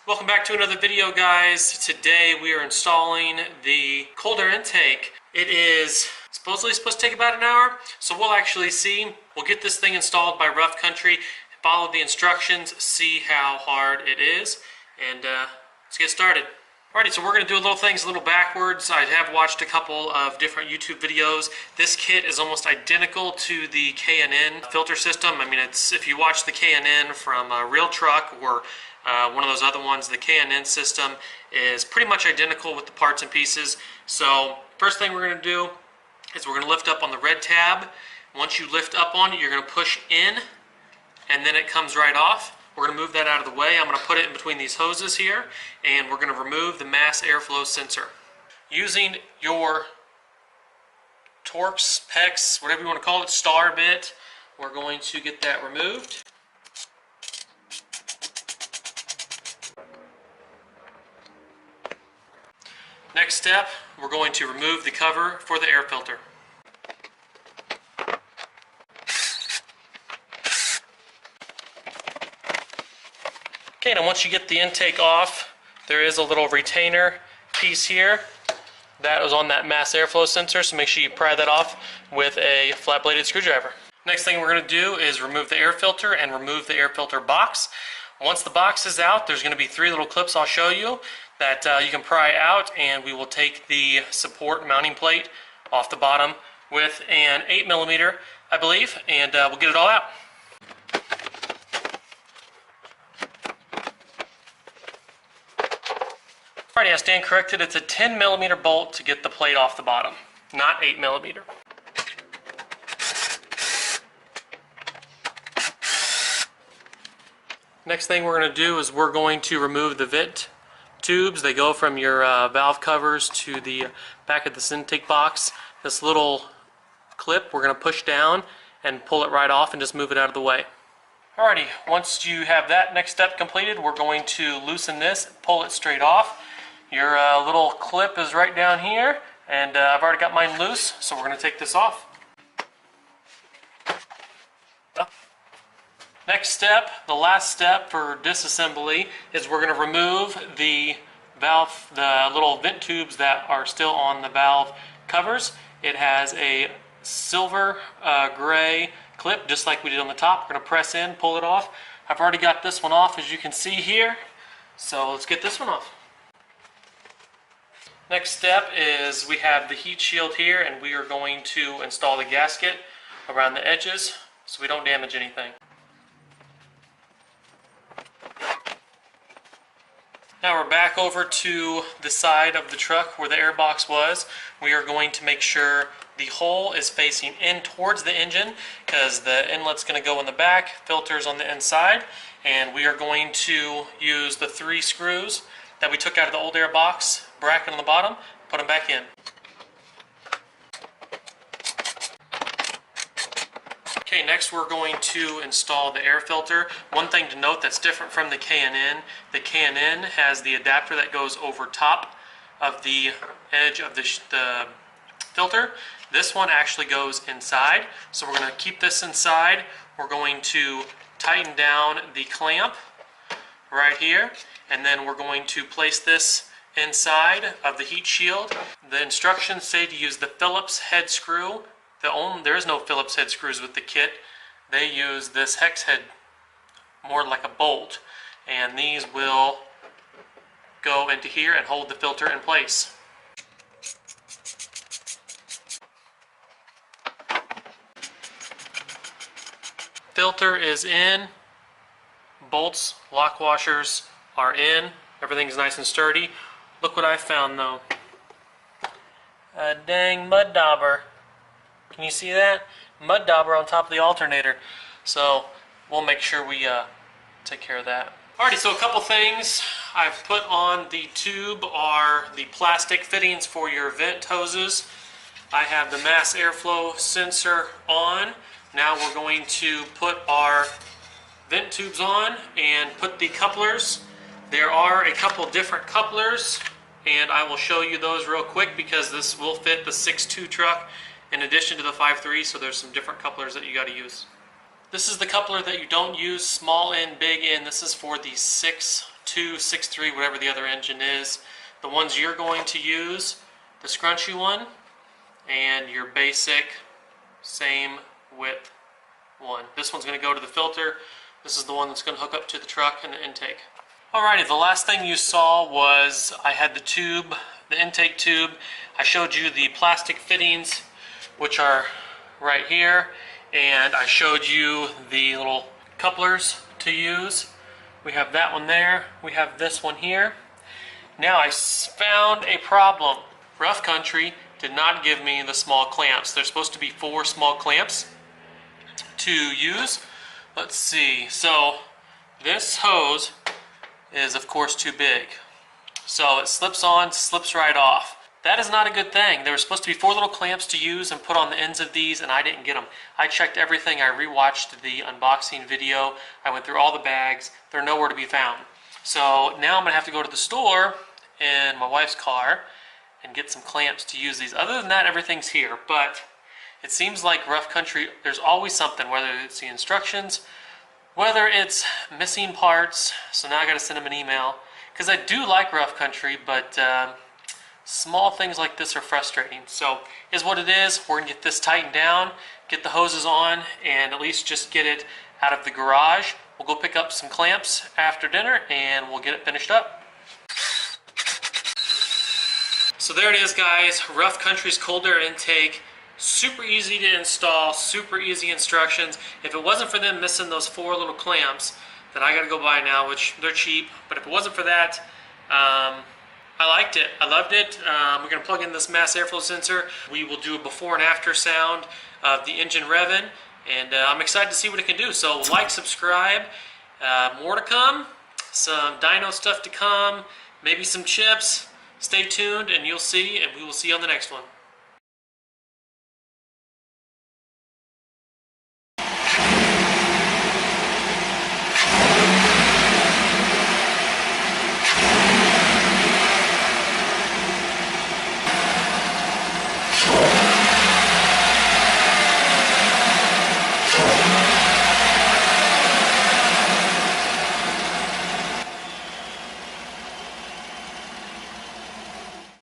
Welcome back to another video, guys. Today we are installing the cold air intake. It is supposedly supposed to take about an hour, so we'll actually see. We'll get this thing installed by Rough Country, follow the instructions, see how hard it is, and let's get started. Alrighty, so we're going to do things a little backwards. I have watched a couple of different YouTube videos. This kit is almost identical to the K&N filter system. I mean, if you watch the K&N from Real Truck or one of those other ones, the K&N system is pretty much identical with the parts and pieces. So first thing we're going to do is we're going to lift up on the red tab. Once you lift up on it, you're going to push in, and then it comes right off. We're going to move that out of the way. I'm going to put it in between these hoses here, and we're going to remove the mass airflow sensor. Using your Torx, PEX, whatever you want to call it, star bit, we're going to get that removed. Next step, we're going to remove the cover for the air filter. Okay, now once you get the intake off, there is a little retainer piece here that was on that mass airflow sensor, so make sure you pry that off with a flat-bladed screwdriver. Next thing we're going to do is remove the air filter and remove the air filter box. Once the box is out, there's going to be 3 little clips I'll show you that you can pry out, and we will take the support mounting plate off the bottom with an 8mm, I believe, and we'll get it all out. Alrighty, I stand corrected. It's a 10mm bolt to get the plate off the bottom, not 8mm. Next thing we're going to do is we're going to remove the vent tubes. They go from your valve covers to the back of this intake box. This little clip we're going to push down and pull it right off and just move it out of the way. Alrighty, once you have that next step completed, we're going to loosen this, pull it straight off. Your little clip is right down here, and I've already got mine loose, so we're going to take this off. Next step, the last step for disassembly, is we're going to remove the valve, the little vent tubes that are still on the valve covers. It has a silver gray clip, just like we did on the top. We're going to press in, pull it off. I've already got this one off, as you can see here, so let's get this one off. Next step is we have the heat shield here, and we are going to install the gasket around the edges so we don't damage anything. Now we're back over to the side of the truck where the airbox was. We are going to make sure the hole is facing in towards the engine, because the inlet's going to go in the back, filters on the inside, and we are going to use the 3 screws that we took out of the old airbox bracket on the bottom, put them back in. Okay, next we're going to install the air filter. One thing to note that's different from the K&N has the adapter that goes over top of the edge of the filter. This one actually goes inside, so we're going to keep this inside. We're going to tighten down the clamp right here, and then we're going to place this inside of the heat shield. The instructions say to use the Phillips head screw. There is no Phillips head screws with the kit. They use this hex head, more like a bolt, and these will go into here and hold the filter in place. Filter is in, bolts, lock washers are in, everything's nice and sturdy. Look what I found though. A dang mud dauber. Can you see that? Mud dauber on top of the alternator. So we'll make sure we take care of that. Alrighty, so a couple things I've put on the tube are the plastic fittings for your vent hoses. I have the mass airflow sensor on. Now we're going to put our vent tubes on and put the couplers. There are a couple different couplers, and I will show you those real quick because this will fit the 6.2 truck in addition to the 5.3, so there's some different couplers that you got to use. This is the coupler that you don't use, small in, big in. This is for the 6 263, whatever the other engine is. The ones you're going to use, the scrunchy one, and your basic same width one. This one's going to go to the filter. This is the one that's going to hook up to the truck and the intake. Alrighty, the last thing you saw was I had the tube, the intake tube. I showed you the plastic fittings, which are right here, and I showed you the little couplers to use. We have that one there. We have this one here. Now I found a problem. Rough Country did not give me the small clamps. There's supposed to be 4 small clamps to use. Let's see. So this hose is of course too big. So it slips on, slips right off. That is not a good thing. There were supposed to be 4 little clamps to use and put on the ends of these, and I didn't get them. I checked everything. I rewatched the unboxing video. I went through all the bags. They're nowhere to be found. So now I'm going to have to go to the store in my wife's car and get some clamps to use these. Other than that, everything's here. But it seems like Rough Country, there's always something, whether it's the instructions, whether it's missing parts. So now I got to send them an email. Because I do like Rough Country, but small things like this are frustrating. So is what it is. We're going to get this tightened down, get the hoses on, and at least just get it out of the garage. We'll go pick up some clamps after dinner and we'll get it finished up. So there it is, guys. Rough Country's cold air intake. Super easy to install, super easy instructions. If it wasn't for them missing those 4 little clamps that I gotta go buy now, which they're cheap, but if it wasn't for that, I liked it. I loved it. We're gonna plug in this mass airflow sensor. We will do a before and after sound of the engine revving, and I'm excited to see what it can do. So like, subscribe, more to come, some dyno stuff to come, maybe some chips. Stay tuned and you'll see, and we will see you on the next one.